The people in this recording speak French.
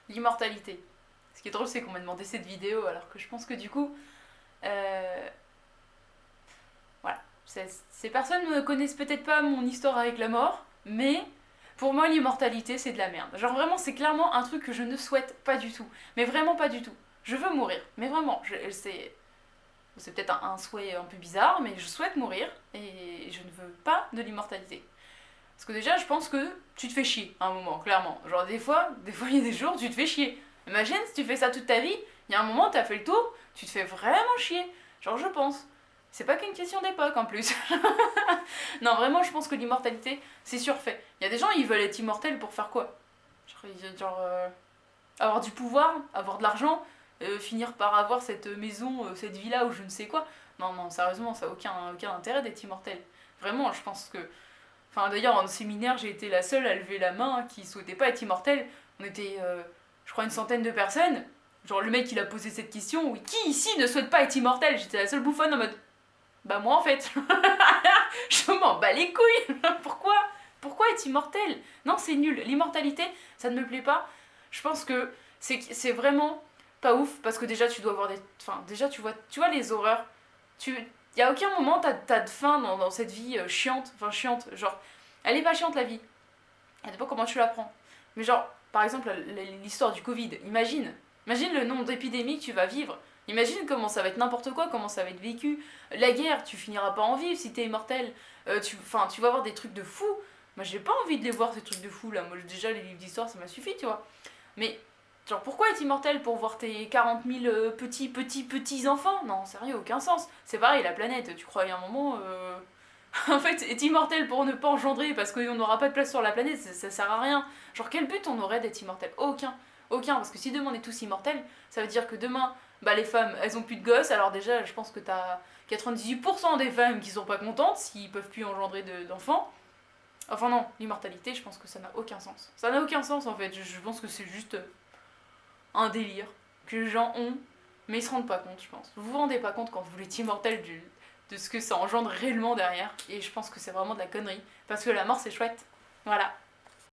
l'immortalité. Ce qui est drôle, c'est qu'on m'a demandé cette vidéo, alors que je pense que du coup, euh, voilà, ces personnes ne connaissent peut-être pas mon histoire avec la mort, mais pour moi, l'immortalité, c'est de la merde. Genre vraiment, c'est clairement un truc que je ne souhaite pas du tout. Mais vraiment pas du tout. Je veux mourir, mais vraiment, c'est peut-être un souhait un peu bizarre, mais je souhaite mourir et je ne veux pas de l'immortalité. Parce que déjà, je pense que tu te fais chier à un moment, clairement. Genre, il y a des jours, tu te fais chier. Imagine si tu fais ça toute ta vie, il y a un moment, t'as fait le tour, tu te fais vraiment chier. Genre, je pense. C'est pas qu'une question d'époque en plus. Non, vraiment, je pense que l'immortalité, c'est surfait. Il y a des gens, ils veulent être immortels pour faire quoi? Genre, avoir du pouvoir, avoir de l'argent, finir par avoir cette maison, cette villa ou je ne sais quoi. Non, non, sérieusement, ça n'a aucun intérêt d'être immortel. Vraiment, je pense que. Enfin, d'ailleurs, en séminaire, j'ai été la seule à lever la main qui souhaitait pas être immortelle. On était, je crois, une centaine de personnes. Genre, le mec, il a posé cette question, oui, qui ici ne souhaite pas être immortel? J'étais la seule bouffonne en mode, bah moi en fait. Je m'en bats les couilles. Pourquoi? Pourquoi être immortel? Non, c'est nul. L'immortalité, ça ne me plaît pas. Je pense que c'est vraiment pas ouf parce que déjà tu dois avoir des. Enfin, déjà tu vois les horreurs. Y a aucun moment t'as de faim dans cette vie chiante. Enfin, chiante. Genre, elle est pas chiante la vie. Ça dépend comment tu la prends. Mais genre, par exemple, l'histoire du Covid. Imagine le nombre d'épidémies que tu vas vivre. Imagine comment ça va être n'importe quoi, comment ça va être vécu. La guerre, tu finiras pas en vivre si t'es immortel. Tu vas avoir des trucs de fou. Moi, j'ai pas envie de les voir, ces trucs de fou là. Moi, déjà, les livres d'histoire, ça m'a suffi, tu vois. Mais, genre, pourquoi être immortel pour voir tes 40 000 petits enfants? Non, sérieux, aucun sens. C'est pareil, la planète, tu crois, il y a un moment. En fait, être immortel pour ne pas engendrer parce qu'on n'aura pas de place sur la planète, ça sert à rien. Genre, quel but on aurait d'être immortel? Aucun. Aucun, parce que si demain on est tous immortels, ça veut dire que demain, bah les femmes, elles ont plus de gosses, alors déjà, je pense que t'as 98% des femmes qui sont pas contentes s'ils peuvent plus engendrer d'enfants. Enfin non, l'immortalité, je pense que ça n'a aucun sens. Ça n'a aucun sens en fait, je pense que c'est juste un délire que les gens ont, mais ils se rendent pas compte, je pense. Vous vous rendez pas compte quand vous êtes immortel de ce que ça engendre réellement derrière, et je pense que c'est vraiment de la connerie, parce que la mort c'est chouette. Voilà.